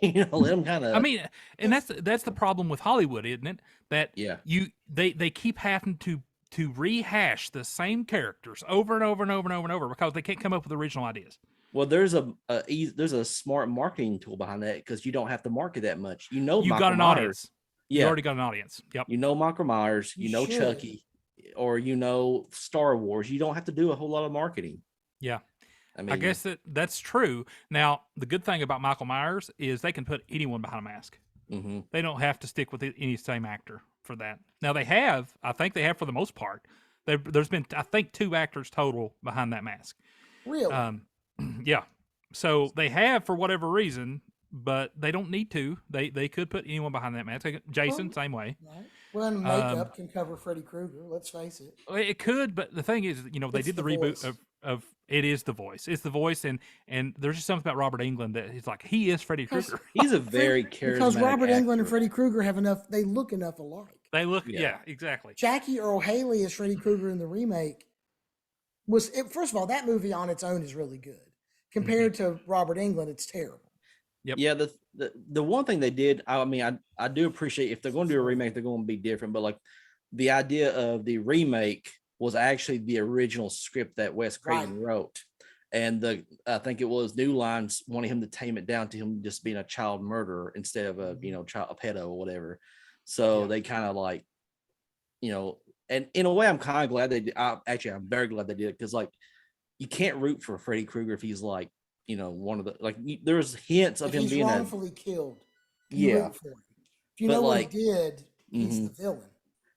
Let him kind of. I mean, and that's the problem with Hollywood, isn't it? That Yeah. they keep having to rehash the same characters over and over and over and over and over because they can't come up with original ideas. Well, there's a smart marketing tool behind that because you don't have to market that much. You've Michael got an Myers. audience. Yeah, You already got an audience. Yep. you know Michael Myers, You you know should. Chucky, or Star Wars. You don't have to do a whole lot of marketing. Yeah. I mean, I guess that's true. Now, the good thing about Michael Myers is they can put anyone behind a mask. mhm. They don't have to stick with any same actor for that. Now I think they have for the most part. There's been, I think, 2 actors total behind that mask. Really? Yeah. So they have for whatever reason, but they don't need to. They could put anyone behind that mask. Jason, same way. Right. Well, and makeup can cover Freddy Krueger. Let's face it. It could, but the thing is, they It's did the the reboot voice. of it is the voice. It's the voice, and there's just something about Robert Englund that he's like he is Freddy Because- Krueger. He's a very charismatic Because Robert Englund and actor. Freddy Krueger have enough. They look enough alike. They look, Yeah. yeah, exactly. Jackie Earle Haley as Freddy Krueger in the remake first of all, that movie on its own is really good. Compared to Robert Englund, it's terrible. Yep. Yeah, the one thing they did, I mean, I do appreciate if they're going to do a remake, they're going to be different. But like the idea of the remake was actually the original script that Wes Craven wrote, and I think it was New Lines wanting him to tame it down to him just being a child murderer instead of a a pedo or whatever. So Yeah. they kind of like, and in a way, I'm kind of glad they did. I'm very glad they did it because like you can't root for Freddy Krueger if he's like one of the there's hints of If him he's being wrongfully killed, you Yeah. root for him. If you But, know what like- he did, he's Mhm. the villain.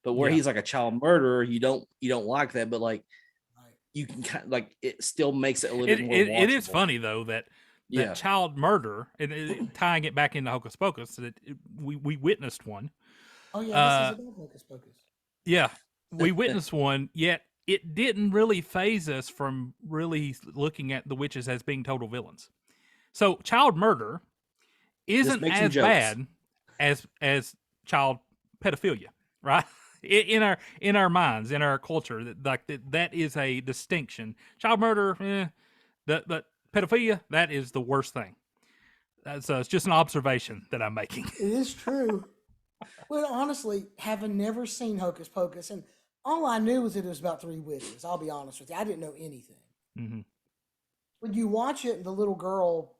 but where Yeah. he's like a child murderer, you don't like that. But like Right. you can kind of like it still makes it a little It, bit more. it is watchable. funny though that Yeah. child murder and tying it back into Hocus Pocus that we witnessed one. Oh yeah, this is about Hocus Pocus. Yeah, we witnessed one, yet it didn't really phase us from really looking at the witches as being total villains. So child murder isn't make some as jokes. bad as child pedophilia, right? In our minds, in our culture, that is a distinction. Child murder, but pedophilia, that is the worst thing. So it's just an observation that I'm making. It is true. Well, honestly, having never seen Hocus Pocus, and all I knew was that it was about 3 witches. I'll be honest with you, I didn't know anything. hmm When you watch it, and the little girl,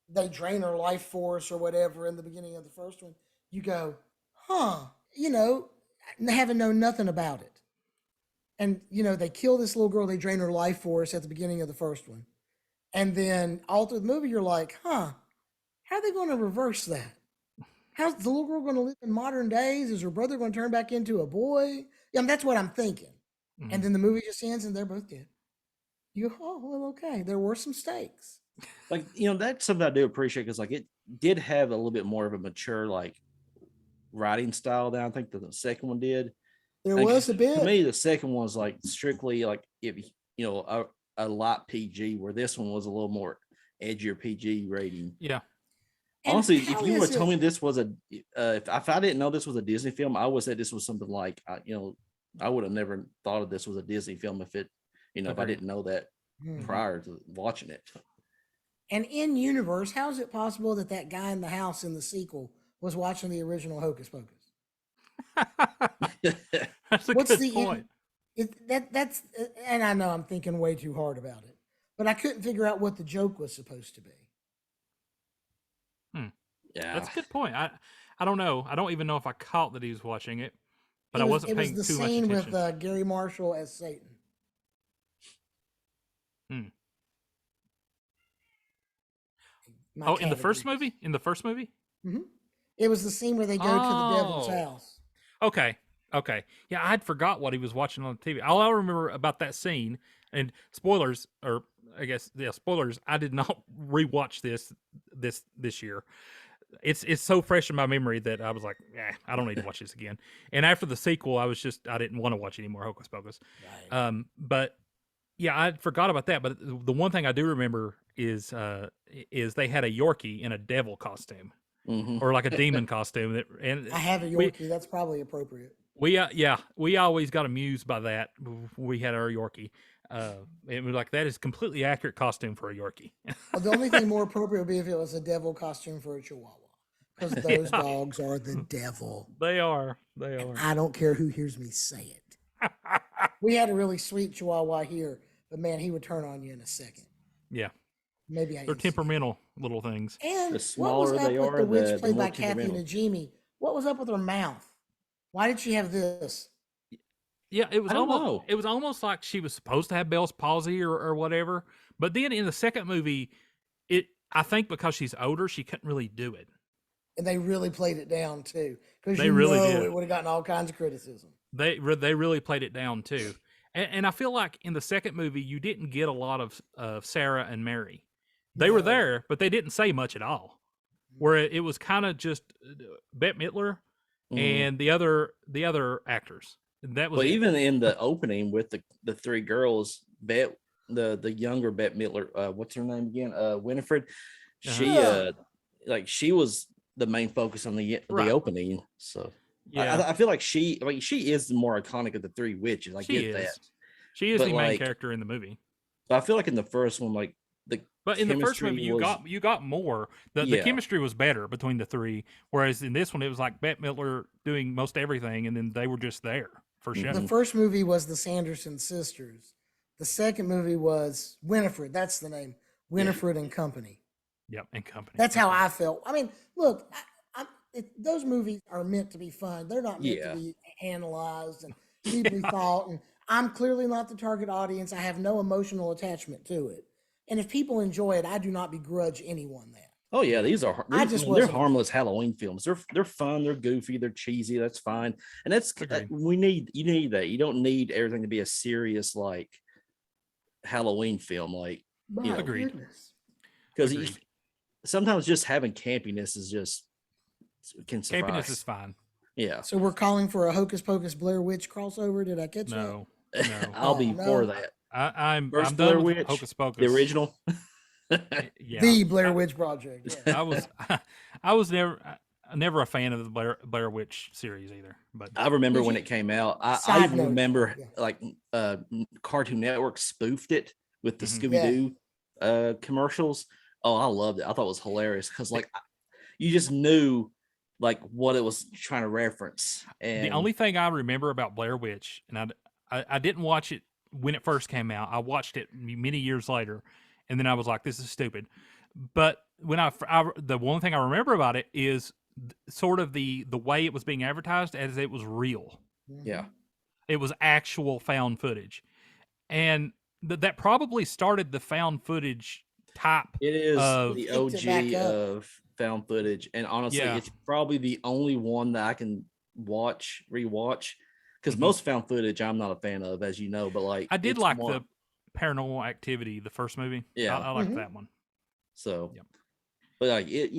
they drain her life force or whatever in the beginning of the first one, you go, huh, having known nothing about it. And, they kill this little girl, they drain her life force at the beginning of the first one. And then all through the movie, you're like, huh, how are they going to reverse that? How's the little girl going to live in modern days? Is her brother going to turn back into a boy? Yeah, that's what I'm thinking. Mhm. And then the movie just ends and they're both dead. You go, oh, well, okay. There were some stakes. Like that's something I do appreciate because like it did have a little bit more of a mature like writing style than I think the second one did. There Like, was a bit. To me, the second one was like strictly like if a light PG, where this one was a little more edgier PG rating. Yeah. And Honestly, if how you would is have told it- me this was if I didn't know this was a Disney film, I would say this was something like I would have never thought of this was a Disney film if I Agreed. didn't know that Mhm. prior to watching it. And in universe, how is it possible that that guy in the house in the sequel was watching the original Hocus Pocus? That's a What's good the point. that's and I know I'm thinking way too hard about it, but I couldn't figure out what the joke was supposed to be. Yeah, That's a good point. I don't know. I don't even know if I caught that he was watching it, but I wasn't It was paying the too much scene attention. with Gary Marshall as Satan. My Oh, in the cat first agrees. movie? In the first movie? It was the scene where they go to the devil's Oh. house. Okay. Yeah, I'd forgot what he was watching on TV. All I remember about that scene And spoilers, or I guess spoilers. I did not rewatch this year. It's so fresh in my memory that I was like, I don't need to watch this again. And after the sequel, I didn't want to watch any more Hocus Pocus. Right. But yeah, I forgot about that. But the one thing I do remember is they had a Yorkie in a devil costume or like a demon costume. And I have a Yorkie. That's probably appropriate. we always got amused by that. We had our Yorkie. It was like, that is completely accurate costume for a Yorkie. Well, the only thing more appropriate would be if it was a devil costume for a Chihuahua, because those dogs are the devil. They are. I don't care who hears me say it. We had a really sweet Chihuahua here, but man, he would turn on you in a second. Yeah. Maybe They're temperamental little things. And The what was smaller up they with are, the witch the played more by Kathy temperamental. Najimy? What was up with her mouth? Why did she have this? Yeah, it was I don't almost know. it was almost like she was supposed to have Bell's palsy or whatever. But then in the second movie, I think because she's older, she couldn't really do it. And they really played it down too, because They really did. it would have gotten all kinds of criticism. They really played it down too. And I feel like in the second movie, you didn't get a lot of Sarah and Mary. They were No. there, but they didn't say much at all. Where it was kind of just Bette Midler and the other actors. That was But it. even in the opening with the three girls, the younger Bette Midler, what's her name again? Winifred. She she was the main focus on the Right. opening. So Yeah. I feel like she is the more iconic of the three witches. I get that. She is But, the main like, character in the movie. But I feel like in the first one, like But in the first chemistry movie, was- you got more. The Yeah. chemistry was better between the three, whereas in this one, it was like Bette Midler doing most everything, and then they were just there for show. The first movie was the Sanderson sisters. The second movie was Winifred. That's the name. Winifred and Company. Yep, and company. That's how I felt. I mean, look, those movies are meant to be fun. They're not meant Yeah. to be analyzed and deeply thought. And I'm clearly not the target audience. I have no emotional attachment to it. And if people enjoy it, I do not begrudge anyone that. Oh yeah, these are I they're just wasn't- harmless Halloween films. They're fun, they're goofy, they're cheesy. That's fine, and that's Agreed. you need that. You don't need everything to be a serious like Halloween film, like My know, Agreed. goodness. because Agreed. sometimes just having campiness is just can suffice. Campiness is fine. Yeah, So we're calling for a Hocus Pocus Blair Witch crossover. Did I catch that? No, I'll be no. for that. I'm First done Blair with Witch, Hocus Pocus. The original. Yeah, The Blair Witch Project. Yeah. I was never a fan of the Blair Witch series either. But I remember Did when you- it came out. I Side even note, remember yeah. like Cartoon Network spoofed it with the Mhm. Scooby Doo commercials. Oh, I loved it. I thought it was hilarious because like you just knew like what it was trying to reference. And the only thing I remember about Blair Witch, and I didn't watch it when it first came out. I watched it many years later, and then I was like, "This is stupid." But when the one thing I remember about it is sort of the way it was being advertised as it was real. yeah, It was actual found footage, and that probably started the found footage type. it is Of- the Picked it back OG up. of found footage, and honestly, Yeah. it's probably the only one that I can rewatch. Because Mhm. most found footage I'm not a fan of, as you know. But like I did it's like one- the Paranormal Activity, the first movie. Yeah. I liked Mhm. that one. So, Yep. but like it,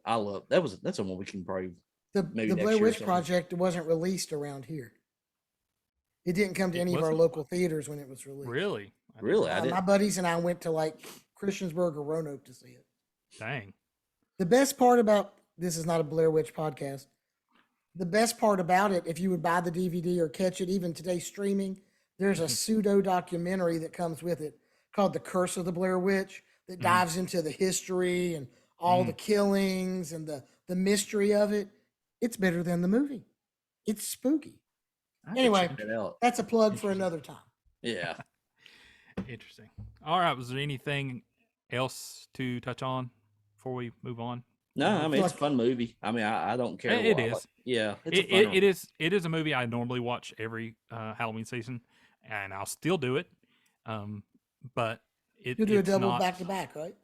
I love that's a one we can probably maybe The next Blair year or Witch something. Project wasn't released around here. It didn't come to It any of our wasn't? local theaters when it was released. Really, I didn't Really? know I that. My buddies and I went to like Christiansburg or Roanoke to see it. Dang. The best part about this is not a Blair Witch podcast. The best part about it, if you would buy the DVD or catch it even today streaming, there's a Mhm. pseudo documentary that comes with it called The Curse of the Blair Witch that Mhm. dives into the history and all the killings and the mystery of it. It's better than the movie. It's spooky. I have to Anyway, check check it out. That's a plug for Interesting. another time. Yeah. Interesting. All right. Was there anything else to touch on before we move on? No, I I mean feel it's a like- fun movie. I mean, I don't care. It what I is. like. Yeah, it's a It, fun it, one. it is a movie I normally watch every Halloween season, and I'll still do it. But You'll do a it's double not, back to back, right?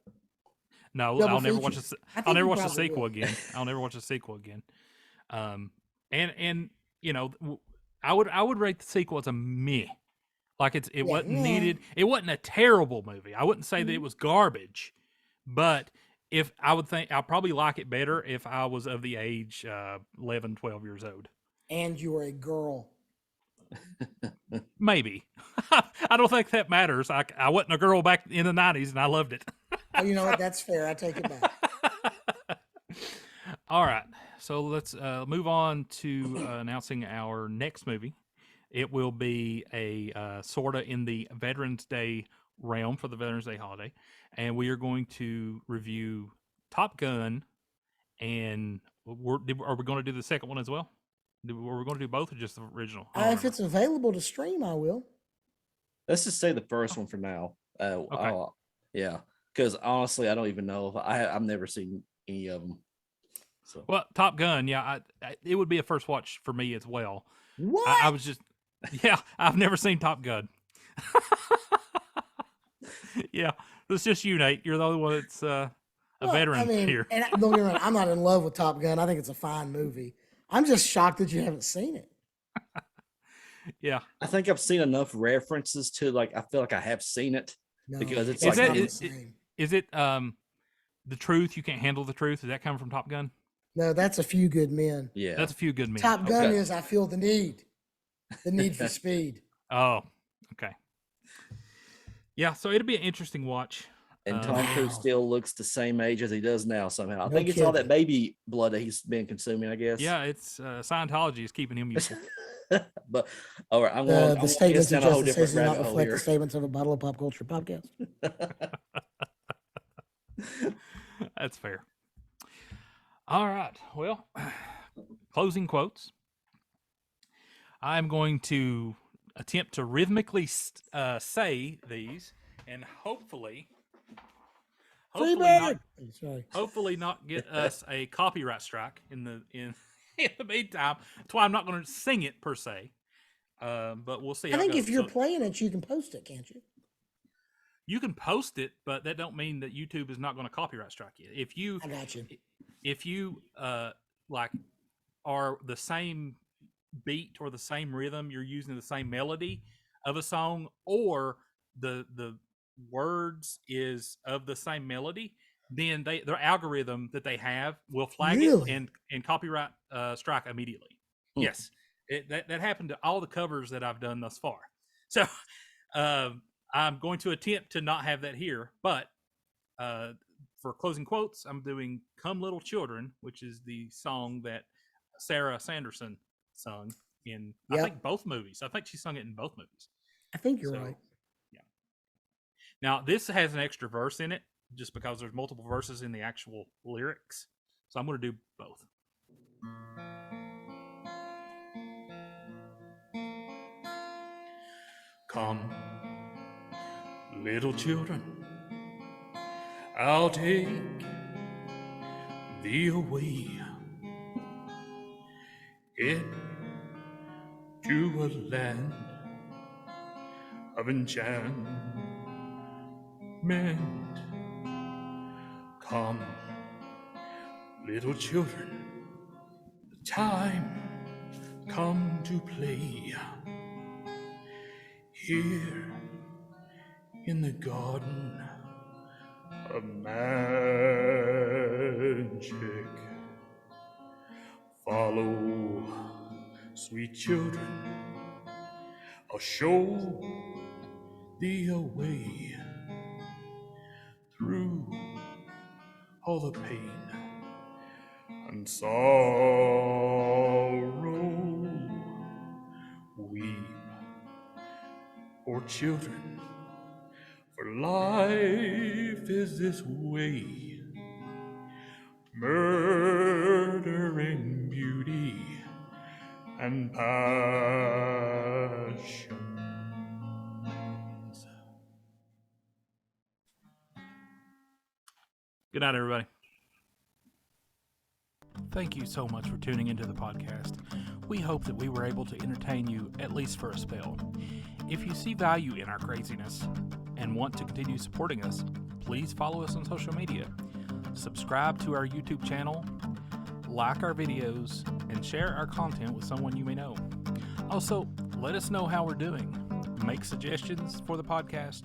No, double I'll never watch feature. I think I'll you never watch the probably sequel will. again. I'll never watch the sequel again. And you know, I would rate the sequel as a meh. Like it Yeah, wasn't yeah. needed. It wasn't a terrible movie. I wouldn't say that it was garbage, but if I would think I'll probably like it better if I was of the age 11, 12 years old. And you were a girl. Maybe. I don't think that matters. I wasn't a girl back in the 90s and I loved it. Oh, you know what? That's fair. I take it back. All right. So let's move on to announcing our next movie. It will be a sort of in the Veterans Day realm for the Veterans Day holiday. And we are going to review Top Gun. And are we going to do the second one as well? Are we going to do both or just the original? I don't If remember. it's available to stream, I will. Let's just say the first one for now. Okay. Yeah, because honestly, I don't even know if I've never seen any of them. So Well, Top Gun, yeah, it would be a first watch for me as well. What? I was just, yeah, I've never seen Top Gun. Yeah, it's just you, Nate. You're the only one that's a Well, veteran I mean, here. and don't get me wrong, I'm not in love with Top Gun. I think it's a fine movie. I'm just shocked that you haven't seen it. Yeah, I think I've seen enough references to like I feel like I have seen it No, because it's Is like that- not the is- same. is it the truth? You can't handle the truth. Is that coming from Top Gun? No, that's A Few Good Men. yeah. That's a few good men. Top Gun Okay. is I Feel the Need for Speed. Oh, okay. Yeah, so it'll be an interesting watch. And Tom Cruise Wow. still looks the same age as he does now somehow. I No think it's all that kidding. baby blood that he's been consuming, I guess. Yeah, it's Scientology is keeping him useful. But all right, I'm going The statements down of a whole justice different does not rabbit hole reflect here. the statements of a bottle of pop culture podcast. That's fair. All right. Well, closing quotes. I'm going to attempt to rhythmically say these, and hopefully not, Sorry. hopefully not get us a copyright strike in the meantime. That's why I'm not going to sing it per se. But we'll see. I how it think goes. if you're So playing it, you can post it, can't you? you can post it, but that don't mean that YouTube is not going to copyright strike you. I got you. If you like are the same beat or the same rhythm, you're using the same melody of a song, or the words is of the same melody, then their algorithm that they have will flag Really? it and copyright strike immediately. Hmm. Yes, that happened to all the covers that I've done thus far. So I'm going to attempt to not have that here, but for closing quotes, I'm doing "Come Little Children," which is the song that Sarah Sanderson sung in I Yep. think both movies. I think she sung it in both movies. I think you're So, right. yeah. Now this has an extra verse in it, just because there's multiple verses in the actual lyrics. So I'm going to do both. Come, little children, I'll take thee away. It to a land of enchantment. Come, little children, the time come to play here in the garden of magic. Follow, sweet children, I'll show thee a way through all the pain and sorrow. Weep, poor children, for life is this way, murdering beauty and passions. Good night, everybody. Thank you so much for tuning into the podcast. We hope that we were able to entertain you at least for a spell. If you see value in our craziness and want to continue supporting us, please follow us on social media. Subscribe to our YouTube channel, like our videos, and share our content with someone you may know. Also, let us know how we're doing. make suggestions for the podcast,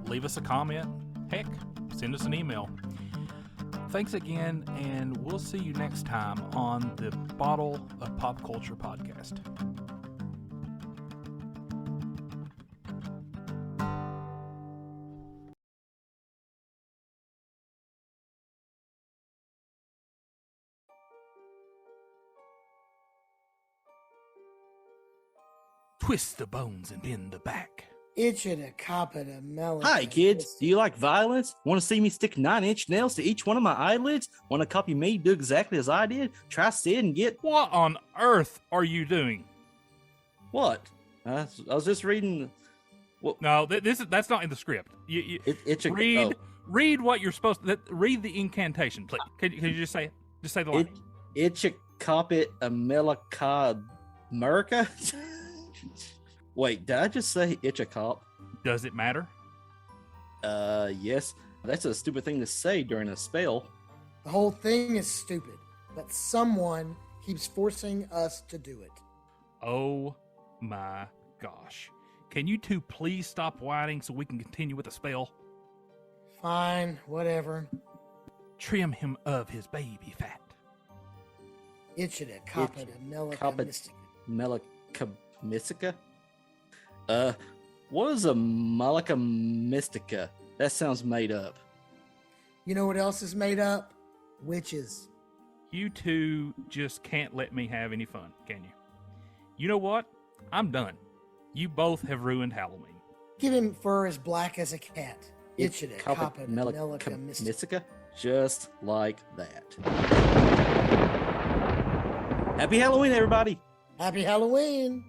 leave us a comment, heck, send us an email. Thanks again, and we'll see you next time on the Bottle of Pop Culture podcast. Twist the bones and bend the back. Itching a cop at a melon. Hi, kids. Do you like violence? Want to see me stick 9-inch nails to each one of my eyelids? Want to copy me, do exactly as I did? Try Sid and get... What on earth are you doing? What? I was just reading... Well, No, that's not in the script. it's a... Read what you're supposed to. Read the incantation, please. Can you just say it? Just say the line. It's a cop it a Melaka America? Wait, did I just say it's a cop? Does it matter? Yes. That's a stupid thing to say during a spell. The whole thing is stupid, but someone keeps forcing us to do it. Oh my gosh. Can you two please stop whining so we can continue with the spell? Fine, whatever. Trim him of his baby fat. Itching a cop at a melon. Melaka Mystica? What is a Malaka Mystica? That sounds made up. You know what else is made up? Witches. You two just can't let me have any fun, can you? You know what? I'm done. You both have ruined Halloween. Give him fur as black as a cat. Itching a cop at a Melaka mystic. Mystica? Just like that. Happy Halloween, everybody! Happy Halloween!